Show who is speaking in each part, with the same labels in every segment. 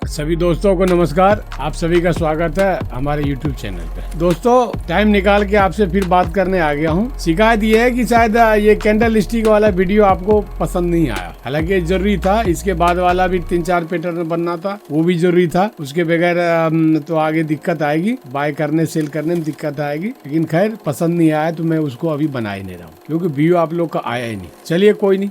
Speaker 1: सभी दोस्तों को नमस्कार। आप सभी का स्वागत है हमारे YouTube चैनल पे। दोस्तों, टाइम निकाल के आपसे फिर बात करने आ गया हूँ। शिकायत ये है कि शायद ये कैंडल स्टिक वाला वीडियो आपको पसंद नहीं आया। हालांकि जरूरी था, इसके बाद वाला भी 3-4 पैटर्न बनना था, वो भी जरूरी था। उसके बगैर तो आगे दिक्कत आएगी, बाय करने सेल करने में दिक्कत आएगी। लेकिन खैर पसंद नहीं आया तो मैं उसको अभी बना ही नहीं रहा हूँ, क्योंकि व्यू आप लोग का आया ही नहीं। चलिए कोई नहीं।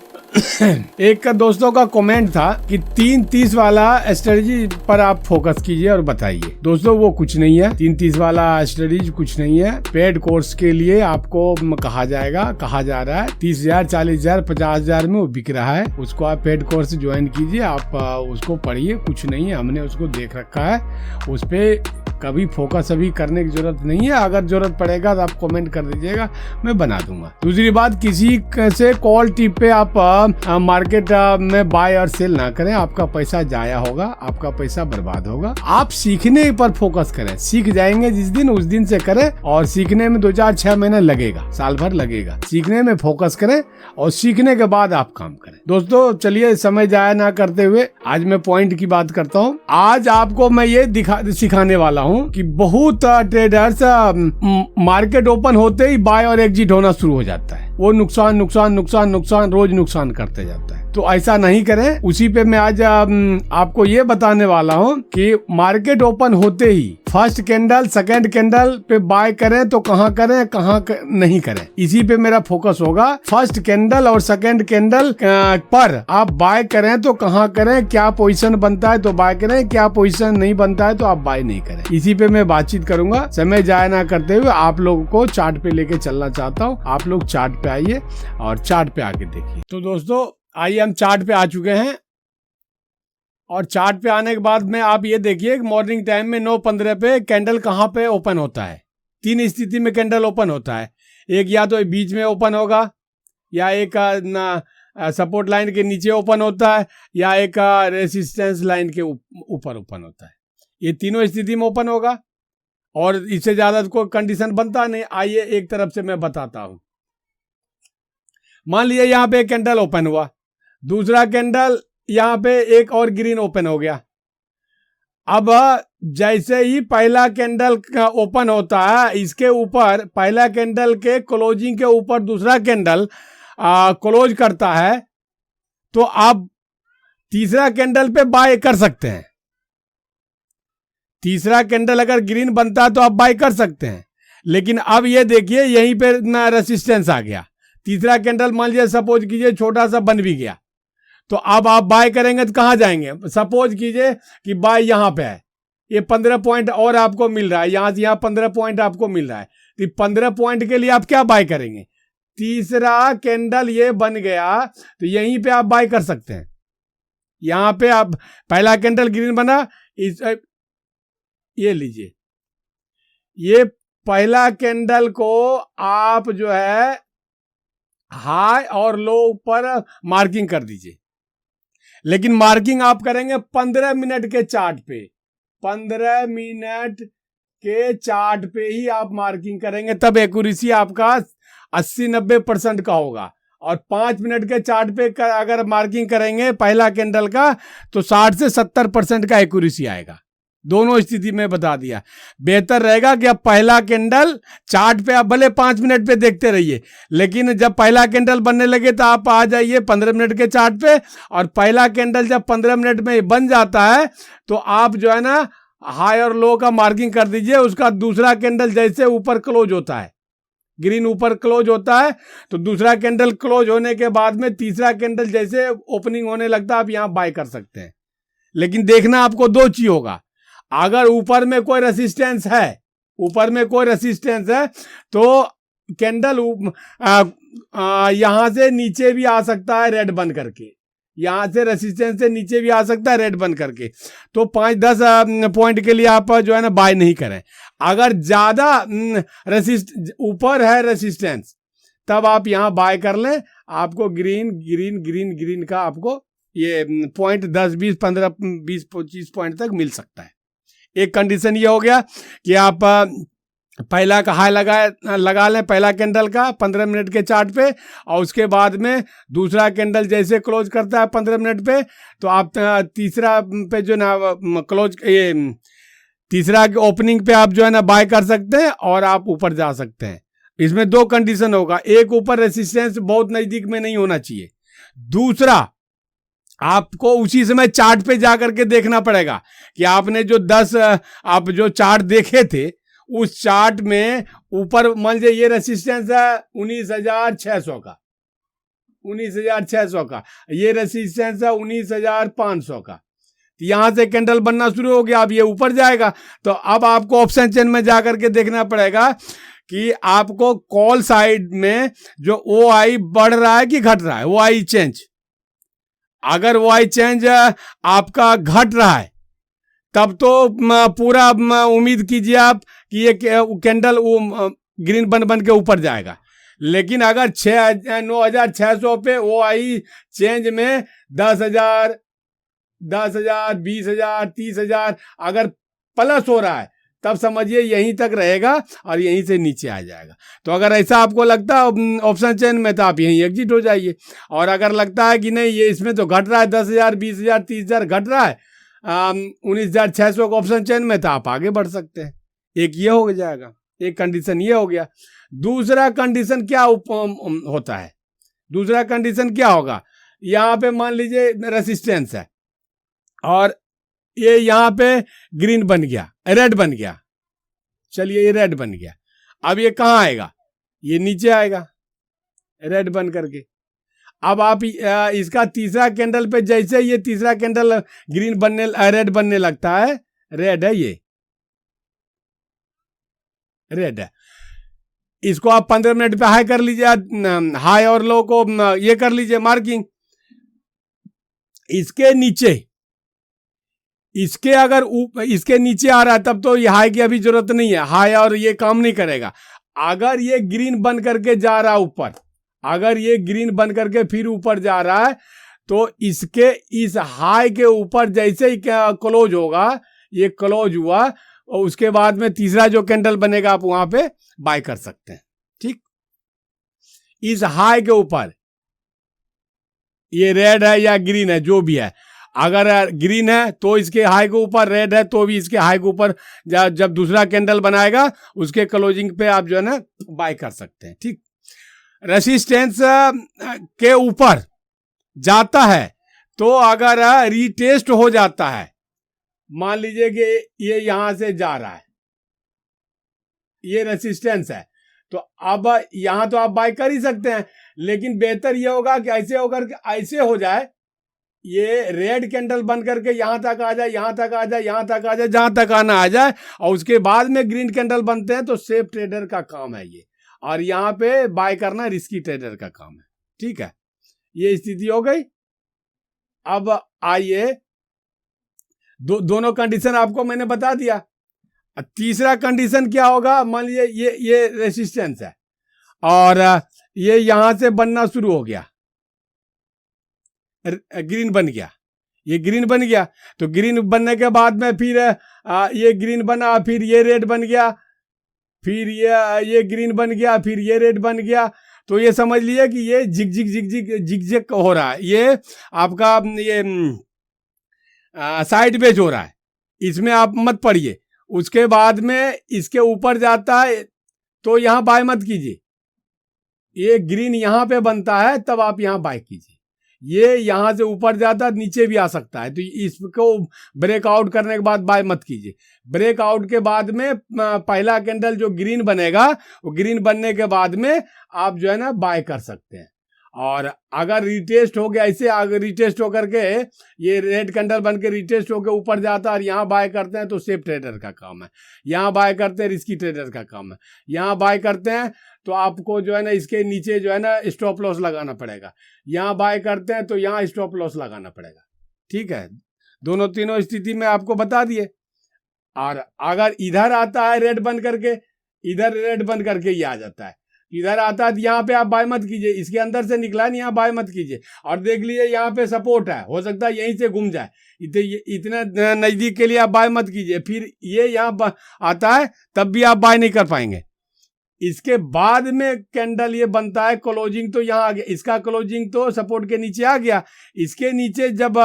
Speaker 1: एक का दोस्तों का कमेंट था कि 330 वाला स्ट्रेटजी पर आप फोकस कीजिए और बताइए। दोस्तों वो कुछ नहीं है, 330 वाला स्ट्रेटजी कुछ नहीं है। पेड कोर्स के लिए आपको कहा जा रहा है 30,000, 40,000, 50,000 में वो बिक रहा है। उसको आप पेड कोर्स ज्वाइन कीजिए, आप उसको पढ़िए। कुछ नहीं है, हमने उसको देख रखा है। उस पे कभी फोकस अभी करने की जरूरत नहीं है। अगर जरूरत पड़ेगा तो आप कमेंट कर दीजिएगा, मैं बना दूंगा। दूसरी बात, किसी से कॉल टिप पे आप मार्केट में बाय और सेल ना करें। आपका पैसा जाया होगा, आपका पैसा बर्बाद होगा। आप सीखने पर फोकस करें। सीख जाएंगे जिस दिन, उस दिन से करें। और सीखने में 2-4-6 महीने लगेगा, साल भर लगेगा। सीखने में फोकस करें और सीखने के बाद आप काम करें। दोस्तों चलिए, समय जाया ना करते हुए आज मैं पॉइंट की बात करता हूँ। आज आपको मैं ये सिखाने वाला हूँ कि बहुत ट्रेडर्स मार्केट ओपन होते ही बाय और एग्जिट होना शुरू हो जाता है। वो नुकसान रोज नुकसान करते जाता है। तो ऐसा नहीं करें। उसी पे मैं आज आपको ये बताने वाला हूँ कि मार्केट ओपन होते ही फर्स्ट कैंडल, सेकंड कैंडल पे बाय करें तो कहाँ करें, नहीं करें। इसी पे मेरा फोकस होगा। फर्स्ट कैंडल और सेकंड कैंडल पर आप बाय करें तो कहाँ करें, क्या पोजीशन बनता है तो बाय करें, क्या पोजीशन नहीं बनता है तो आप बाय नहीं करें। इसी पे मैं बातचीत करूंगा। समय जाया ना करते हुए आप लोगों को चार्ट पे लेके चलना चाहता हूँ। आप लोग चार्ट पे आइए और चार्ट पे आके देखिए। तो दोस्तों आइए, हम चार्ट पे आ चुके हैं। और चार्ट पे आने के बाद में आप ये देखिए, मॉर्निंग टाइम में 9:15 पे कैंडल कहाँ पे ओपन होता है। 3 स्थिति में कैंडल ओपन होता है। एक या तो बीच में ओपन होगा, या एक सपोर्ट लाइन के नीचे ओपन होता है, या एक रेसिस्टेंस लाइन के ऊपर ओपन होता है। ये तीनों स्थिति में ओपन होगा और इससे ज्यादा कोई कंडीशन बनता नहीं। आइए एक तरफ से मैं बताता हूं। मान लीजिए यहाँ पे एक कैंडल ओपन हुआ, दूसरा कैंडल यहाँ पे एक और ग्रीन ओपन हो गया। अब जैसे ही पहला कैंडल का ओपन होता है, इसके ऊपर पहला कैंडल के क्लोजिंग के ऊपर दूसरा कैंडल क्लोज करता है, तो आप तीसरा कैंडल पे बाय कर सकते हैं। तीसरा कैंडल अगर ग्रीन बनता है तो आप बाय कर सकते हैं। लेकिन अब ये देखिए, यहीं पे रेसिस्टेंस आ गया। तीसरा कैंडल मान लीजिए, सपोज कीजिए छोटा सा बन भी गया, तो अब आप बाय करेंगे तो कहां जाएंगे। सपोज कीजिए कि बाय यहां पे है, ये 15 पॉइंट और आपको मिल रहा है, यहां से यहां 15 पॉइंट आपको मिल रहा है। तो 15 पॉइंट के लिए आप क्या बाय करेंगे। तीसरा कैंडल ये बन गया तो यहीं पे आप बाय कर सकते हैं। यहां पे आप पहला कैंडल ग्रीन बना, ये लीजिए, ये पहला कैंडल को आप जो है हाई और लो पर मार्किंग कर दीजिए। लेकिन मार्किंग आप करेंगे 15 मिनट के चार्ट पे। 15 मिनट के चार्ट पे ही आप मार्किंग करेंगे, तब एक्यूरेसी आपका 80-90% का होगा। और 5 मिनट के चार्ट पे अगर मार्किंग करेंगे पहला कैंडल का, तो 60 से 70% का एक्यूरेसी आएगा। दोनों स्थिति में बता दिया। बेहतर रहेगा कि अब पहला कैंडल चार्ट पे आप भले 5 मिनट पे देखते रहिए, लेकिन जब पहला कैंडल बनने लगे तो आप आ जाइए 15 मिनट के चार्ट पे। और पहला कैंडल जब 15 मिनट में बन जाता है तो आप जो है ना हाई और लो का मार्किंग कर दीजिए। उसका दूसरा कैंडल जैसे ऊपर क्लोज होता है, ग्रीन ऊपर क्लोज होता है, तो दूसरा कैंडल क्लोज होने के बाद में तीसरा कैंडल जैसे ओपनिंग होने लगता है, आप यहां बाय कर सकते हैं। लेकिन देखना आपको 2 चीज होगा। अगर ऊपर में कोई रेसिस्टेंस है, तो कैंडल यहां से नीचे भी आ सकता है रेड बन करके, यहां से रेसिस्टेंस से नीचे भी आ सकता है रेड बन करके। तो 5-10 पॉइंट के लिए आप जो है ना बाय नहीं करें। अगर ज्यादा ऊपर है रेसिस्टेंस, तब आप यहां बाय कर लें। आपको ग्रीन का आपको ये पॉइंट 10, 20, 15, 20, 25 पॉइंट तक मिल सकता है। एक कंडीशन ये हो गया कि आप पहला का हाई लगा लें, पहला कैंडल का 15 मिनट के चार्ट पे, और उसके बाद में दूसरा कैंडल जैसे क्लोज करता है 15 मिनट पे, तो आप तीसरा पे जो ना क्लोज, ये तीसरा ओपनिंग पे आप जो है ना बाय कर सकते हैं और आप ऊपर जा सकते हैं। इसमें दो कंडीशन होगा, एक ऊपर रेसिस्टेंस बहुत नजदीक में नहीं होना चाहिए, दूसरा आपको उसी समय चार्ट पे जाकर के देखना पड़ेगा कि आपने जो 10 आप जो चार्ट देखे थे उस चार्ट में ऊपर मान लीजिए ये रेसिस्टेंस है 19,600 का, 19,600 का, ये रेसिस्टेंस है 19,500 का, यहां से कैंडल बनना शुरू हो गया, अब ये ऊपर जाएगा। तो अब आपको ऑप्शन चेन में जाकर के देखना पड़ेगा कि आपको कॉल साइड में जो ओ आई बढ़ रहा है कि घट रहा है, ओ आई चेंज। अगर ओ आई चेंज आपका घट रहा है तब तो पूरा उम्मीद कीजिए आप कि ये कैंडल ग्रीन बन के ऊपर जाएगा। लेकिन अगर 9,600 पे ओ आई चेंज में 10,000, 20,000, 30,000 अगर प्लस हो रहा है तब समझिए यहीं तक रहेगा और यहीं से नीचे आ जाएगा। तो अगर ऐसा आपको लगता है ऑप्शन चेन में तो आप यहीं एग्जिट हो जाइए, और अगर लगता है कि नहीं ये इसमें तो घट रहा है 10,000, 20,000, 30,000 घट रहा है 19,600 का ऑप्शन चेन में, तो आप आगे बढ़ सकते हैं। एक ये हो जाएगा, एक कंडीशन ये हो गया। दूसरा कंडीशन क्या होता है, दूसरा कंडीशन क्या होगा, यहाँ पे मान लीजिए रेसिस्टेंस है और ये यहाँ पे ग्रीन बन गया, रेड बन गया, चलिए ये रेड बन गया, अब ये कहाँ आएगा, ये नीचे आएगा रेड बन करके। अब आप इसका तीसरा कैंडल पे जैसे ये तीसरा कैंडल ग्रीन बनने रेड बनने लगता है, रेड है, ये रेड है, इसको आप 15 मिनट पे हाई कर लीजिए, हाई और लो को ये कर लीजिए मार्किंग। इसके नीचे, इसके अगर इसके नीचे आ रहा है तब तो ये हाई की अभी जरूरत नहीं है, हाई और ये काम नहीं करेगा। अगर ये ग्रीन बन करके जा रहा है ऊपर, अगर ये ग्रीन बन करके फिर ऊपर जा रहा है तो इसके इस हाई के ऊपर जैसे ही क्लोज होगा, ये क्लोज हुआ और उसके बाद में तीसरा जो कैंडल बनेगा आप वहां पे बाय कर सकते हैं। ठीक, इस हाई के ऊपर ये रेड है या ग्रीन है जो भी है, अगर ग्रीन है तो इसके हाई के ऊपर, रेड है तो भी इसके हाई के ऊपर जब दूसरा कैंडल बनाएगा उसके क्लोजिंग पे आप जो है ना बाय कर सकते हैं। ठीक, रेसिस्टेंस के ऊपर जाता है तो अगर रीटेस्ट हो जाता है, मान लीजिए कि ये यहां से जा रहा है, ये रेसिस्टेंस है, तो अब यहां तो आप बाय कर ही सकते हैं, लेकिन बेहतर ये होगा कि ऐसे होकर ऐसे हो जाए, ये रेड कैंडल बन करके यहां तक आ जाए, यहां तक आ जाए, यहां तक आ जाए, जहां तक आना आ जाए, और उसके बाद में ग्रीन कैंडल बनते हैं तो सेफ ट्रेडर का काम है ये, और यहां पे बाय करना रिस्की ट्रेडर का काम है। ठीक है, ये स्थिति हो गई। अब आइए दोनों कंडीशन आपको मैंने बता दिया। तीसरा कंडीशन क्या होगा, मान लीजिए ये रेसिस्टेंस है और ये यहां से बनना शुरू हो गया, ग्रीन बन गया, ये ग्रीन बन गया, तो ग्रीन बनने के बाद में फिर ये ग्रीन बना, फिर ये रेड बन गया, फिर ये ग्रीन बन गया, फिर ये रेड बन गया, तो ये समझ लिए कि ये जिग जिग जिग जिग जिग जिग हो रहा है, ये आपका ये साइड बेच हो रहा है, इसमें आप मत पढ़िए। उसके बाद में इसके ऊपर जाता है तो यहां बाय मत कीजिए, ये ग्रीन यहां पे बनता है तब आप यहां बाय कीजिए, ये यहां से ऊपर जाता नीचे भी आ सकता है, तो इसको ब्रेकआउट करने के बाद बाय मत कीजिए। ब्रेकआउट के बाद में पहला कैंडल जो ग्रीन बनेगा, वो ग्रीन बनने के बाद में आप जो है ना बाय कर सकते हैं। और अगर रिटेस्ट हो गया, ऐसे अगर रिटेस्ट होकर के ये रेड कैंडल बन के रिटेस्ट होकर ऊपर जाता है और यहाँ बाय करते हैं तो सेफ ट्रेडर का काम है, यहाँ बाय करते हैं रिस्की ट्रेडर का काम है। यहाँ बाय करते हैं तो आपको जो है ना इसके नीचे जो है ना स्टॉप लॉस लगाना पड़ेगा, यहाँ बाय करते हैं तो यहाँ स्टॉप लॉस लगाना पड़ेगा। ठीक है, दोनों तीनों स्थिति में आपको बता दिए। और अगर इधर आता है रेड बन करके, इधर रेड बन करके ये आ जाता है, इधर आता है तो यहाँ पे आप बाय मत कीजिए, इसके अंदर से निकला है, यहाँ बाय मत कीजिए। और देख लीजिए यहाँ पे सपोर्ट है, हो सकता है यहीं से घूम जाए, इतने नजदीक के लिए आप बाय मत कीजिए। फिर ये यहाँ आता है तब भी आप बाय नहीं कर पाएंगे। इसके बाद में कैंडल ये बनता है क्लोजिंग, तो यहाँ आ गया, इसका क्लोजिंग तो सपोर्ट के नीचे आ गया। इसके नीचे जब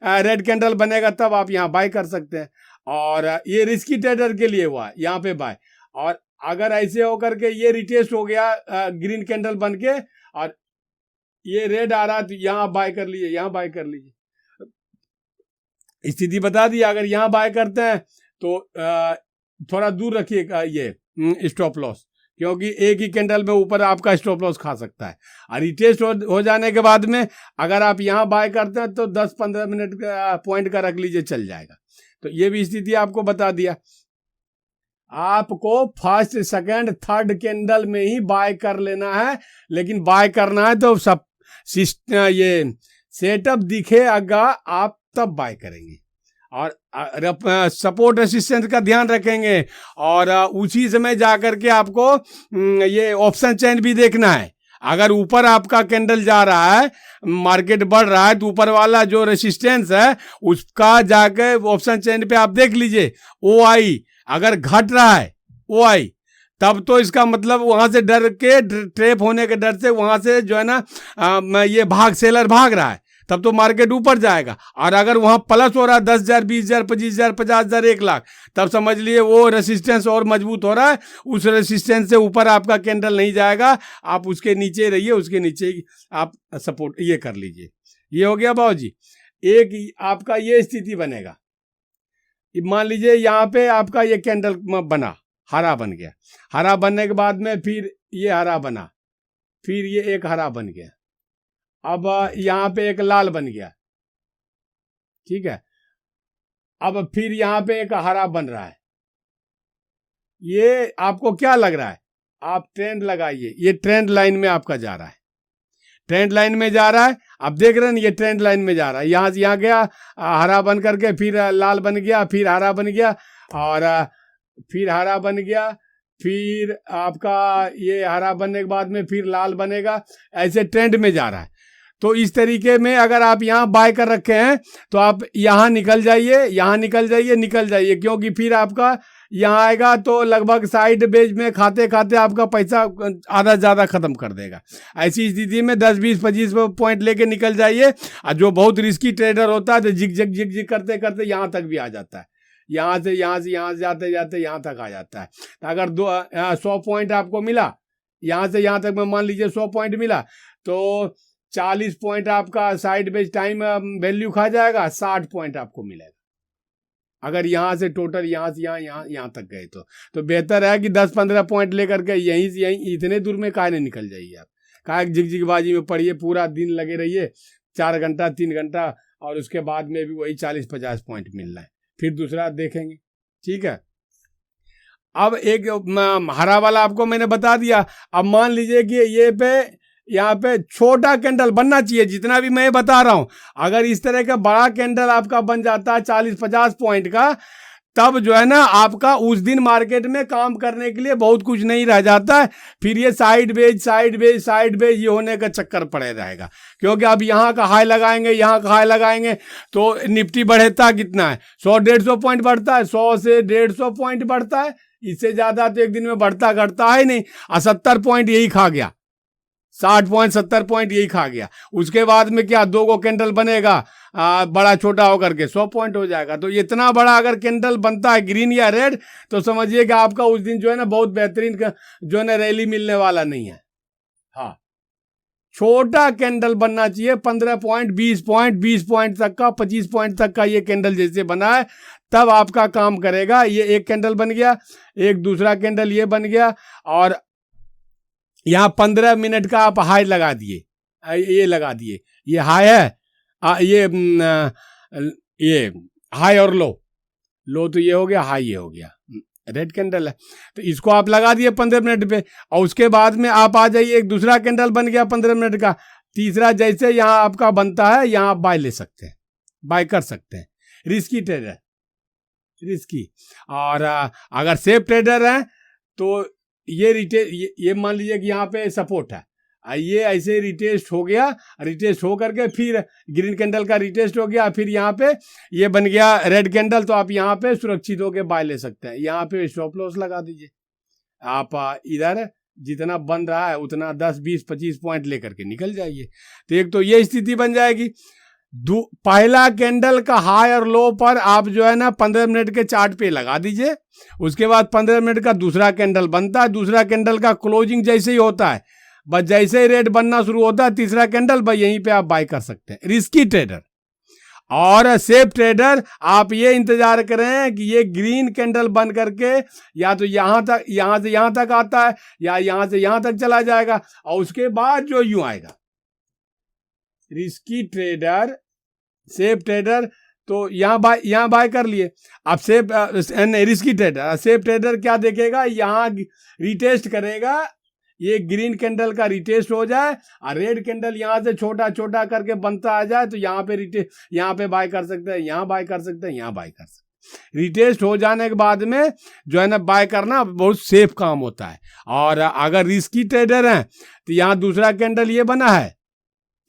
Speaker 1: रेड कैंडल बनेगा तब आप यहाँ बाय कर सकते हैं। और ये रिस्की ट्रेडर के लिए हुआ यहाँ पे बाय। और अगर ऐसे होकर के ये रिटेस्ट हो गया ग्रीन कैंडल बन के और ये रेड आ रहा तो यहाँ बाय कर लीजिए, यहाँ बाय कर लीजिए। स्थिति बता दी। अगर यहाँ बाय करते हैं तो थोड़ा दूर रखिए ये स्टॉप लॉस, क्योंकि एक ही कैंडल में ऊपर आपका स्टॉप लॉस खा सकता है। और रिटेस्ट हो जाने के बाद में अगर आप यहाँ बाय करते हैं तो 10-15 मिनट का पॉइंट का रख लीजिए, चल जाएगा। तो ये भी स्थिति आपको बता दिया। आपको फर्स्ट सेकंड थर्ड कैंडल में ही बाय कर लेना है, लेकिन बाय करना है तो सब ये सेटअप दिखेगा आप तब बाय करेंगे। और सपोर्ट रेसिस्टेंस का ध्यान रखेंगे और उसी समय जाकर के आपको ये ऑप्शन चेन भी देखना है। अगर ऊपर आपका कैंडल जा रहा है, मार्केट बढ़ रहा है, तो ऊपर वाला जो रेसिस्टेंस है उसका जाकर ऑप्शन चेन पे आप देख लीजिए OI। अगर घट रहा है OI तब तो इसका मतलब वहां से डर के, ट्रैप होने के डर से वहां से जो है ना ये सेलर भाग रहा है, तब तो मार्केट ऊपर जाएगा। और अगर वहां प्लस हो रहा है 10,000, 20,000, 25,000, 50,000, 1 लाख, तब समझ लिए वो रेसिस्टेंस और मजबूत हो रहा है। उस रेसिस्टेंस से ऊपर आपका कैंडल नहीं जाएगा, आप उसके नीचे रहिए, उसके नीचे आप सपोर्ट ये कर लीजिए। ये हो गया बाबू जी। एक आपका ये स्थिति बनेगा। मान लीजिए यहाँ पे आपका ये कैंडल बना, हरा बन गया। हरा बनने के बाद में फिर ये हरा बना, फिर ये एक हरा बन गया, अब यहाँ पे एक लाल बन गया, ठीक है। अब फिर यहाँ पे एक हरा बन रहा है। ये आपको क्या लग रहा है? आप ट्रेंड लगाइए, ये ट्रेंड लाइन में आपका जा रहा है, ट्रेंड लाइन में जा रहा है। आप देख रहे हैं ये ट्रेंड लाइन में जा रहा है। यहाँ से यहाँ गया, हरा बन करके फिर लाल बन गया, फिर हरा बन गया, और फिर हरा बन गया, फिर आपका ये हरा बनने के बाद में फिर लाल बनेगा। ऐसे ट्रेंड में जा रहा है। तो इस तरीके में अगर आप यहाँ बाय कर रखे हैं तो आप यहाँ निकल जाइए, यहाँ निकल जाइए, निकल जाइए, क्योंकि फिर आपका यहाँ आएगा तो लगभग साइड बेज में खाते खाते आपका पैसा आधा ज़्यादा ख़त्म कर देगा। ऐसी स्थिति में 10, 20, 25 पॉइंट लेके निकल जाइए। और जो बहुत रिस्की ट्रेडर होता है तो झिक करते करते यहाँ तक भी आ जाता है, यहाँ से जाते जाते यहाँ तक आ जाता है। तो अगर 100 पॉइंट आपको मिला, यहाँ से यहाँ तक में मान लीजिए 100 पॉइंट मिला, तो 40 पॉइंट आपका साइड बेज टाइम वैल्यू खा जाएगा, 60 पॉइंट आपको मिलेगा। अगर यहाँ से टोटल यहाँ से यहाँ तक गए तो बेहतर है कि 10-15 पॉइंट लेकर के यहीं से यहीं इतने दूर में काहे नहीं निकल जाइए आप। काहे झिकझिकबाजी में पड़िए, पूरा दिन लगे रहिए, 4 घंटा 3 घंटा, और उसके बाद में भी वही 40-50 पॉइंट मिल रहा है, फिर दूसरा देखेंगे, ठीक है। अब एक हरा वाला आपको मैंने बता दिया। अब मान लीजिए कि ये पे यहाँ पे छोटा कैंडल बनना चाहिए, जितना भी मैं बता रहा हूं। अगर इस तरह का बड़ा कैंडल आपका बन जाता है 40-50 पॉइंट का, तब जो है ना आपका उस दिन मार्केट में काम करने के लिए बहुत कुछ नहीं रह जाता है। फिर ये साइड बेज ये होने का चक्कर पड़े रहेगा, क्योंकि अब यहाँ का हाई लगाएंगे, यहाँ का हाई लगाएंगे, तो निफ्टी बढ़ता कितना है, 100-150 पॉइंट बढ़ता है, 100 से 150 पॉइंट बढ़ता है। इससे ज्यादा तो एक दिन में बढ़ता घटता है नहीं। 70 पॉइंट यही खा गया, 60 पॉइंट 70 पॉइंट यही खा गया। उसके बाद में क्या 2 को कैंडल बनेगा बड़ा छोटा होकर के 100 पॉइंट हो जाएगा। तो इतना बड़ा अगर कैंडल बनता है ग्रीन या रेड, तो समझिए कि आपका उस दिन जो है ना बहुत बेहतरीन जो है ना रैली मिलने वाला नहीं है। हाँ, छोटा कैंडल बनना चाहिए, 15 पॉइंट 20 पॉइंट 20 पॉइंट तक का, 25 पॉइंट तक का ये कैंडल जैसे बना है तब आपका काम करेगा। ये एक कैंडल बन गया, एक दूसरा कैंडल ये बन गया, और यहाँ 15 मिनट का आप हाई लगा दिए, ये लगा दिए, ये हाई है, ये हाई और लो तो ये हो गया, हाई ये हो गया, रेड कैंडल है। तो इसको आप लगा दिए 15 मिनट पे, और उसके बाद में आप आ जाइए, एक दूसरा कैंडल बन गया 15 मिनट का, तीसरा जैसे यहाँ आपका बनता है यहाँ आप बाय ले सकते हैं, बाय कर सकते हैं। Risky trader, risky. और अगर सेफ ट्रेडर हैं तो ये ये मान लीजिए कि यहाँ पे सपोर्ट है, ये ऐसे रिटेस्ट हो गया, रिटेस्ट हो करके फिर ग्रीन कैंडल का रिटेस्ट हो गया, फिर यहाँ पे ये बन गया रेड कैंडल, तो आप यहाँ पे सुरक्षित होकर बाय ले सकते हैं। यहाँ पे स्टॉप लॉस लगा दीजिए, आप इधर जितना बन रहा है उतना 10 20 25 पॉइंट लेकर के निकल जाइए। तो एक तो ये स्थिति बन जाएगी। पहला कैंडल का हाई और लो पर आप जो है ना 15 मिनट के चार्ट पे लगा दीजिए। उसके बाद 15 मिनट का दूसरा कैंडल बनता है, दूसरा कैंडल का क्लोजिंग जैसे ही होता है, बस जैसे ही रेड बनना शुरू होता है तीसरा कैंडल, बस यहीं पे आप बाय कर सकते हैं। रिस्की ट्रेडर और सेफ ट्रेडर आप ये इंतजार करें कि ये ग्रीन कैंडल बन करके या तो यहां तक, यहां से यहां तक आता है, या यहां से यहां तक चला जाएगा, और उसके बाद जो यूं आएगा। रिस्की ट्रेडर, सेफ ट्रेडर तो यहां बाय कर लिए। अब रिस्की ट्रेडर, सेफ ट्रेडर क्या देखेगा, यहां रिटेस्ट करेगा, ये ग्रीन कैंडल का रिटेस्ट हो जाए और रेड कैंडल यहां से छोटा छोटा करके बनता आ जाए, तो यहाँ पे बाय कर सकते हैं, यहाँ बाय कर सकते हैं, यहाँ बाय कर सकते हैं। रिटेस्ट हो जाने के बाद में जो है ना बाय करना बहुत सेफ काम होता है। और अगर रिस्की ट्रेडर हैं तो यहाँ दूसरा कैंडल ये बना है,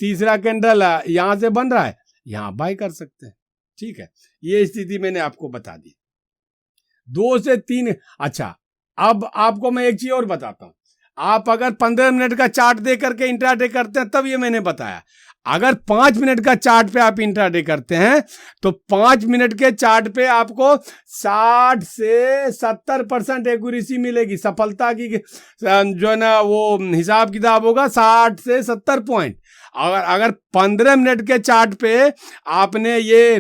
Speaker 1: तीसरा कैंडल यहां से बन रहा है, यहां बाय कर सकते हैं। ठीक है, ये स्थिति मैंने आपको बता दी। 2 से 3। अच्छा, अब आपको मैं एक चीज और बताता हूं। आप अगर 15 मिनट का चार्ट दे करके इंट्राडे करते हैं तब ये मैंने बताया। अगर 5 मिनट का चार्ट पे आप इंट्राडे करते हैं तो 5 मिनट के चार्ट पे आपको 60 से 70% एक्यूरेसी मिलेगी। सफलता की जो है ना वो हिसाब किताब होगा 60 से 70 पॉइंट। अगर 15 मिनट के चार्ट पे आपने ये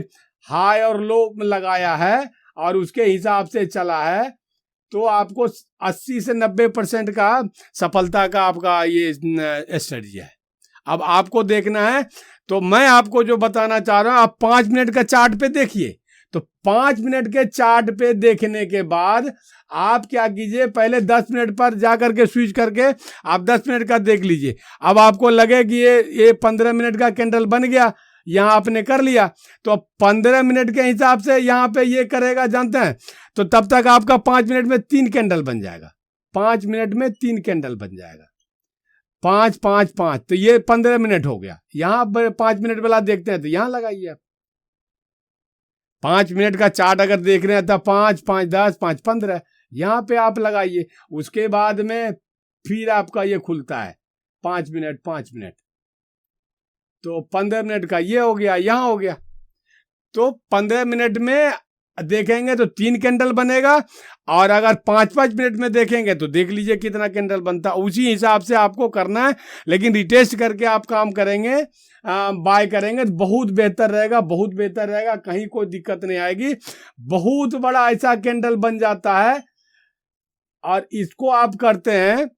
Speaker 1: हाई और लो लगाया है और उसके हिसाब से चला है, तो आपको 80 से 90% का सफलता का आपका ये स्ट्रेटजी है। अब आपको देखना है, तो मैं आपको जो बताना चाह रहा हूं, आप 5 मिनट का चार्ट पे देखिए। तो 5 मिनट के चार्ट पे देखने के बाद आप क्या कीजिए, पहले 10 मिनट पर जाकर के स्विच करके आप 10 मिनट का देख लीजिए। अब आपको लगे कि ये 15 मिनट का कैंडल बन गया, यहां आपने कर लिया, तो 15 मिनट के हिसाब से यहां पे ये करेगा, जानते हैं, तो तब तक आपका 5 मिनट में 3 कैंडल बन जाएगा। 5 मिनट में 3 कैंडल बन जाएगा। 5 5 5, तो ये 15 मिनट हो गया। यहां 5 मिनट वाला देखते हैं तो यहां लगाइए आप। 5 मिनट का चार्ट अगर देख रहे हैं तो 5 5 10 5 15 यहां पे आप लगाइए। उसके बाद में फिर आपका ये खुलता है 5 मिनट 5 मिनट, तो 15 मिनट का ये हो गया, यहां हो गया। तो 15 मिनट में देखेंगे तो 3 कैंडल बनेगा, और अगर 5-5 मिनट में देखेंगे तो देख लीजिए कितना कैंडल बनता, उसी हिसाब से आपको करना है। लेकिन रिटेस्ट करके आप काम करेंगे, बाय करेंगे तो बहुत बेहतर रहेगा, बहुत बेहतर रहेगा, कहीं कोई दिक्कत नहीं आएगी। बहुत बड़ा ऐसा कैंडल बन जाता है, और इसको आप करते हैं,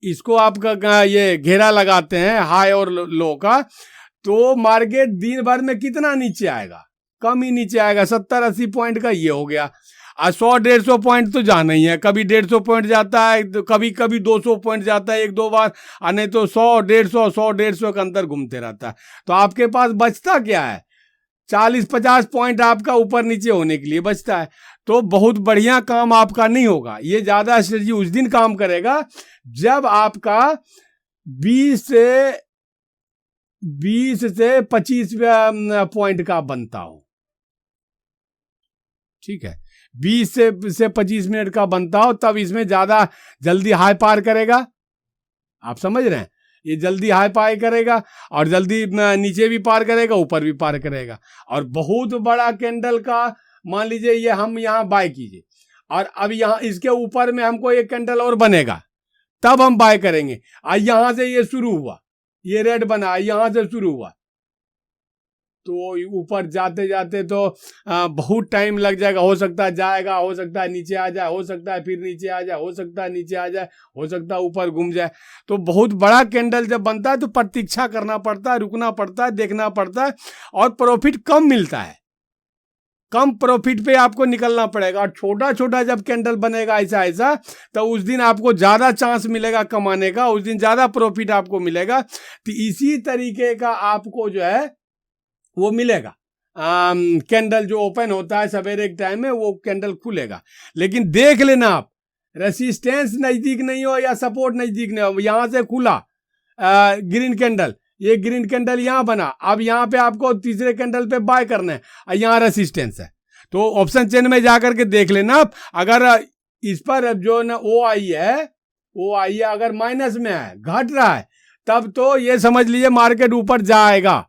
Speaker 1: इसको आपका ये घेरा लगाते हैं हाई और लो का, तो मार्केट दिन भर में कितना नीचे आएगा, कम ही नीचे आएगा। 70-80 पॉइंट का ये हो गया। 100-150 पॉइंट तो जाना ही है, कभी 150 पॉइंट जाता है, तो कभी कभी 200 पॉइंट जाता है 1-2 बार, और नहीं तो 100-150 के अंदर घूमते रहता है। तो आपके पास बचता क्या है, 40-50 पॉइंट आपका ऊपर नीचे होने के लिए बचता है। तो बहुत बढ़िया काम आपका नहीं होगा। ये ज्यादा स्ट्रेटजी उस दिन काम करेगा जब आपका 20 से 25 पॉइंट का बनता हो। ठीक है, 20 से 25 मिनट का बनता हो, तब इसमें ज्यादा जल्दी हाई पार करेगा। आप समझ रहे हैं, ये जल्दी हाई पार करेगा और जल्दी नीचे भी पार करेगा, ऊपर भी पार करेगा। और बहुत बड़ा कैंडल का मान लीजिए ये हम यहाँ बाय कीजिए, और अब यहाँ इसके ऊपर में हमको एक कैंडल और बनेगा, तब हम बाय करेंगे। और यहां से ये शुरू हुआ, ये रेड बना, यहां से शुरू हुआ, तो ऊपर जाते जाते तो बहुत टाइम लग जाएगा। हो सकता है जाएगा, हो सकता है नीचे आ जाए, हो सकता है फिर नीचे आ जाए, हो सकता है नीचे आ जाए, हो सकता है ऊपर घूम जाए। तो बहुत बड़ा कैंडल जब बनता है तो प्रतीक्षा करना पड़ता है, रुकना पड़ता है, देखना पड़ता है, और प्रॉफिट कम मिलता है। कम प्रॉफिट पे आपको निकलना पड़ेगा। और छोटा छोटा जब कैंडल बनेगा ऐसा ऐसा, तो उस दिन आपको ज्यादा चांस मिलेगा कमाने का, उस दिन ज्यादा प्रॉफिट आपको मिलेगा। तो इसी तरीके का आपको जो है वो मिलेगा। कैंडल जो ओपन होता है सवेरे के टाइम में, वो कैंडल खुलेगा। लेकिन देख लेना आप, रेसिस्टेंस नजदीक नहीं हो या सपोर्ट नजदीक नहीं हो, यहां से खुला ग्रीन कैंडल, ये ग्रीन कैंडल यहां बना, अब यहां पे आपको तीसरे कैंडल पे बाय करना है, यहां रेसिस्टेंस है, तो ऑप्शन चेन में जाकर के देख लेना आप, अगर इस पर जो ना ओ आई है अगर माइनस में है, घट रहा है, तब तो ये समझ लीजिए मार्केट ऊपर जाएगा,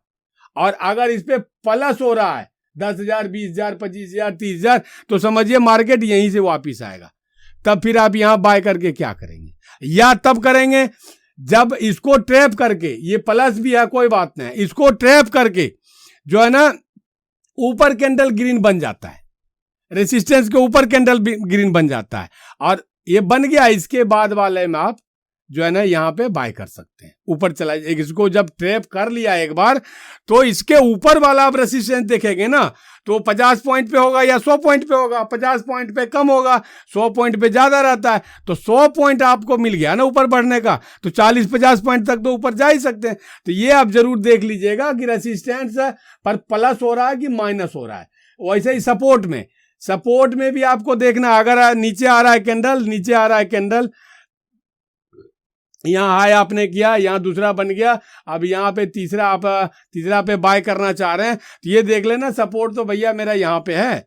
Speaker 1: और अगर इस पे प्लस हो रहा है 10,000, 20,000, 25,000, 30,000, तो समझिए मार्केट यहीं से वापिस आएगा, तब फिर आप यहां बाय करके क्या करेंगे, या तब करेंगे जब इसको ट्रैप करके, ये प्लस भी है कोई बात नहीं, इसको ट्रैप करके जो है ना ऊपर कैंडल ग्रीन बन जाता है, रेसिस्टेंस के ऊपर कैंडल ग्रीन बन जाता है, और ये बन गया, इसके बाद वाले में आप जो है ना यहां पे बाय कर सकते हैं, ऊपर चला, इसको जब ट्रैप कर लिया एक बार, तो इसके ऊपर वाला आप रेसिस्टेंस देखेंगे ना, तो 50 पॉइंट पे होगा या 100 पॉइंट पे होगा, 50 पॉइंट पे कम होगा, 100 पॉइंट पे ज्यादा रहता है, तो 100 पॉइंट आपको मिल गया ना ऊपर बढ़ने का, तो 40-50 पॉइंट तक तो ऊपर जा ही सकते हैं, तो ये आप जरूर देख लीजिएगा कि रेसिस्टेंस पर प्लस हो रहा है कि माइनस हो रहा है। वैसे ही सपोर्ट में भी आपको देखना, अगर नीचे आ रहा है कैंडल, यहाँ हाई आपने किया, यहाँ दूसरा बन गया, अब यहाँ पे तीसरा पे बाय करना चाह रहे हैं, तो ये देख लेना सपोर्ट तो भैया मेरा यहाँ पे है,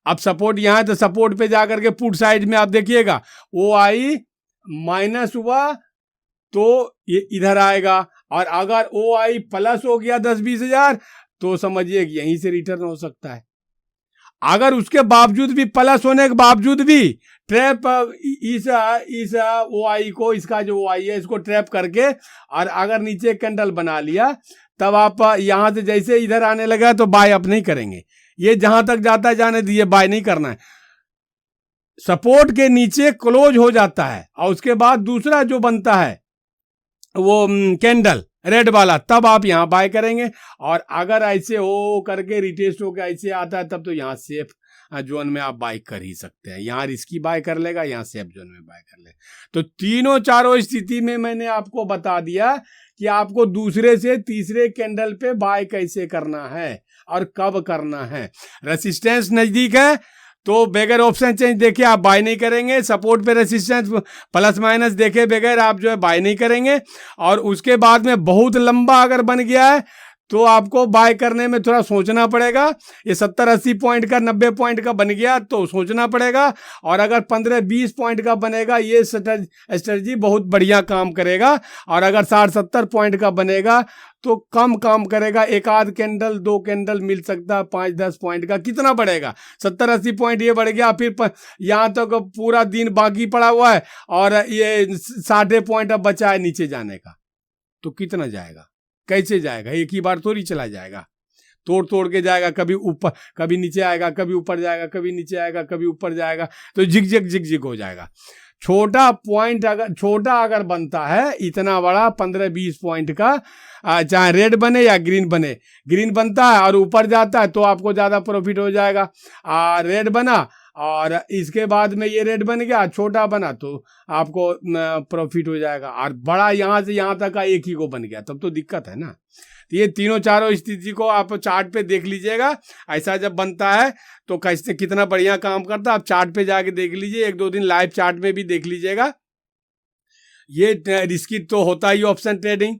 Speaker 1: अब सपोर्ट यहाँ है, तो सपोर्ट पे जाकर के पुट साइड में आप देखिएगा, ओ आई माइनस हुआ तो ये इधर आएगा, और अगर ओ आई प्लस हो गया 10-20 हजार, तो समझिए यहीं से रिटर्न हो सकता है। अगर उसके बावजूद भी, प्लस होने के बावजूद भी ट्रैप इस ओ आई को, इसका जो ओ आई है इसको ट्रैप करके, और अगर नीचे कैंडल बना लिया, तब आप यहां से जैसे इधर आने लगा तो बाय अप नहीं करेंगे, ये जहां तक जाता है जाने दीजिए, बाय नहीं करना है। सपोर्ट के नीचे क्लोज हो जाता है, और उसके बाद दूसरा जो बनता है वो कैंडल रेड वाला, तब आप यहां बाय करेंगे, और अगर ऐसे हो करके रिटेस्ट होकर ऐसे आता है, तब तो यहां सेफ जोन में आप बाय कर ही सकते हैं, यहां रिस्की बाय कर लेगा, यहां सेफ जोन में बाय कर ले। तो तीनों चारों स्थिति में मैंने आपको बता दिया कि आपको दूसरे से तीसरे कैंडल पे बाय कैसे करना है और कब करना है। रेसिस्टेंस नजदीक है तो बगैर ऑप्शन चेंज देखे आप बाय नहीं करेंगे, सपोर्ट पे रेसिस्टेंस प्लस माइनस देखे बगैर आप जो है बाय नहीं करेंगे, और उसके बाद में बहुत लंबा अगर बन गया है तो आपको बाय करने में थोड़ा सोचना पड़ेगा, ये 70-80 पॉइंट का 90 पॉइंट का बन गया तो सोचना पड़ेगा, और अगर 15-20 पॉइंट का बनेगा ये स्ट्रेटजी बहुत बढ़िया काम करेगा, और अगर 60-70 पॉइंट का बनेगा तो कम काम करेगा, एक आध कैंडल 2 कैंडल मिल सकता है, 5-10 पॉइंट का कितना बढ़ेगा, 70-80 पॉइंट ये बढ़ गया, फिर यहाँ तक तो पूरा दिन बाकी पड़ा हुआ है, और ये 60 पॉइंट अब बचा है नीचे जाने का, तो कितना जाएगा, कैसे जाएगा, एक ही बार थोड़ी चला जाएगा, तोड़ के जाएगा, कभी ऊपर कभी नीचे आएगा, कभी ऊपर जाएगा, कभी नीचे आएगा, कभी ऊपर जाएगा, तो झिक हो जाएगा। छोटा अगर बनता है, इतना बड़ा 15-20 पॉइंट का, चाहे रेड बने या ग्रीन बने, ग्रीन बनता है और ऊपर जाता है तो आपको ज्यादा प्रॉफिट हो जाएगा, रेड बना और इसके बाद में ये रेड बन गया, छोटा बना तो आपको प्रॉफिट हो जाएगा, और बड़ा यहां से यहां तक का एक ही को बन गया, तब तो दिक्कत है ना। तो ये तीनों चारों स्थिति को आप चार्ट पे देख लीजिएगा, ऐसा जब बनता है तो कैसे कितना बढ़िया काम करता है, आप चार्ट पे जाके देख लीजिए, 1-2 दिन लाइव चार्ट में भी देख लीजिएगा। ये रिस्की तो होता ही ऑप्शन ट्रेडिंग,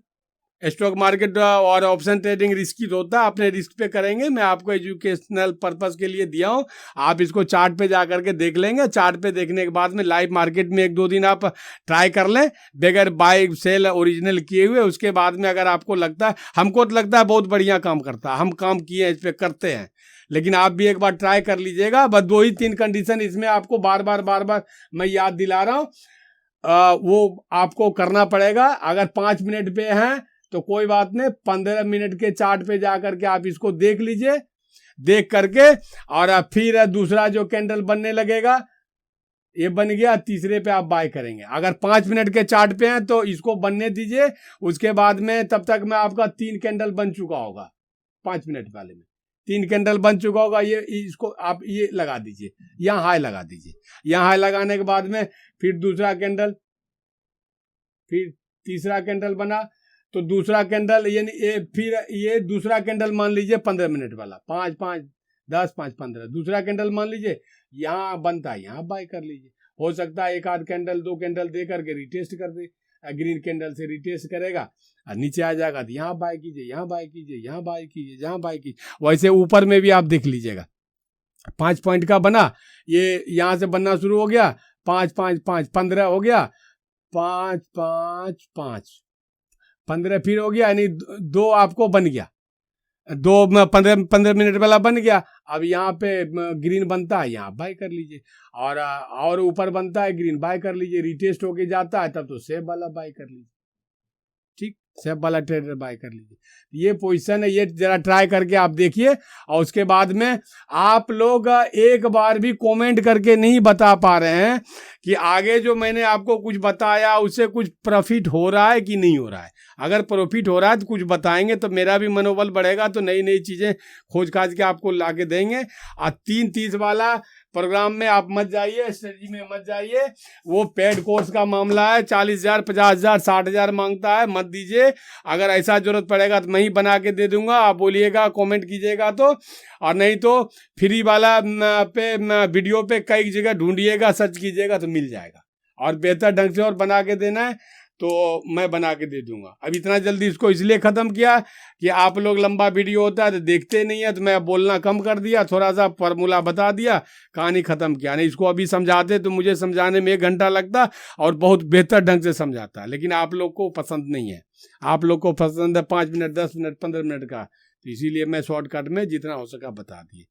Speaker 1: स्टॉक मार्केट और ऑप्शन ट्रेडिंग रिस्की तो होता है, अपने रिस्क पे करेंगे, मैं आपको एजुकेशनल पर्पस के लिए दिया हूँ, आप इसको चार्ट पे जा करके देख लेंगे, चार्ट पे देखने के बाद में लाइव मार्केट में 1-2 दिन आप ट्राई कर लें बगैर बाय सेल ओरिजिनल किए हुए, उसके बाद में अगर आपको लगता है, हमको तो लगता है बहुत बढ़िया काम करता है, हम काम किए हैं, इस पर करते हैं, लेकिन आप भी एक बार ट्राई कर लीजिएगा। बस 2 ही 3 कंडीशन इसमें आपको बार बार मैं याद दिला रहा हूँ, वो आपको करना पड़ेगा। अगर 5 मिनट पे हैं तो कोई बात नहीं, 15 मिनट के चार्ट पे जाकर के आप इसको देख लीजिए, देख करके और फिर दूसरा जो कैंडल बनने लगेगा, ये बन गया, तीसरे पे आप बाय करेंगे। अगर 5 मिनट के चार्ट पे हैं तो इसको बनने दीजिए, उसके बाद में तब तक में आपका 3 कैंडल बन चुका होगा, 5 मिनट वाले में 3 कैंडल बन चुका होगा। ये इसको आप ये लगा दीजिए, यहाँ हाई लगा दीजिए, यहाँ हाई लगाने के बाद में फिर दूसरा कैंडल, फिर तीसरा कैंडल बना तो दूसरा कैंडल, यानी फिर ये दूसरा कैंडल मान लीजिए 15 मिनट वाला, 5-5 10 5 15, दूसरा कैंडल मान लीजिए यहाँ बनता है, यहाँ बाय कर लीजिए, हो सकता है एक आध कैंडल 2 कैंडल दे करके रिटेस्ट कर दे, ग्रीन कैंडल से रिटेस्ट करेगा और नीचे आ जाएगा तो यहाँ बाय कीजिए, यहाँ बाय कीजिए, यहाँ बाय कीजिए, यहाँ बाय कीजिए। वैसे ऊपर में भी आप देख लीजिएगा 5 पॉइंट का बना, ये यहाँ से बनना शुरू हो गया, 5 5 5 15 हो गया, 5 5 5 15 फिर हो गया, यानी 2 आपको बन गया, 2 15 मिनट वाला बन गया। अब यहाँ पे ग्रीन बनता है, यहाँ बाय कर लीजिए, और ऊपर बनता है ग्रीन, बाय कर लीजिए। रिटेस्ट होके जाता है तब तो सेफ वाला बाय कर लीजिए, ठीक, सेफ वाला ट्रेडर बाय कर लीजिए। ये पोजीशन है, ये जरा ट्राई करके आप देखिए। और उसके बाद में आप लोग एक बार भी कमेंट करके नहीं बता पा रहे हैं कि आगे जो मैंने आपको कुछ बताया उससे कुछ प्रॉफिट हो रहा है कि नहीं हो रहा है। अगर प्रॉफिट हो रहा है तो कुछ बताएंगे तो मेरा भी मनोबल बढ़ेगा, तो नई नई चीज़ें खोज खाज के आपको ला के देंगे। और 3-30 वाला प्रोग्राम में आप मत जाइए, स्ट्रेटजी में मत जाइए, वो पेड कोर्स का मामला है, 40,000 50,000 60,000 मांगता है, मत दीजिए। अगर ऐसा जरूरत पड़ेगा तो मैं ही बना के दे दूंगा, आप बोलिएगा कमेंट कीजिएगा तो, और नहीं तो फ्री वाला पे वीडियो पे कई जगह ढूंढिएगा, सर्च कीजिएगा तो मिल जाएगा। और बेहतर ढंग से और बना के देना है तो मैं बना के दे दूंगा। अब इतना जल्दी इसको इसलिए ख़त्म किया कि आप लोग लंबा वीडियो होता है तो देखते नहीं है, तो मैं बोलना कम कर दिया, थोड़ा सा फार्मूला बता दिया, कहानी ख़त्म किया। नहीं इसको अभी समझाते तो मुझे समझाने में 1 घंटा लगता और बहुत बेहतर ढंग से समझाता, लेकिन आप लोग को पसंद नहीं है। आप लोग को पसंद है 5 मिनट 10 मिनट 15 मिनट का, तो इसीलिए मैं शॉर्टकट में जितना हो सका बता दिए।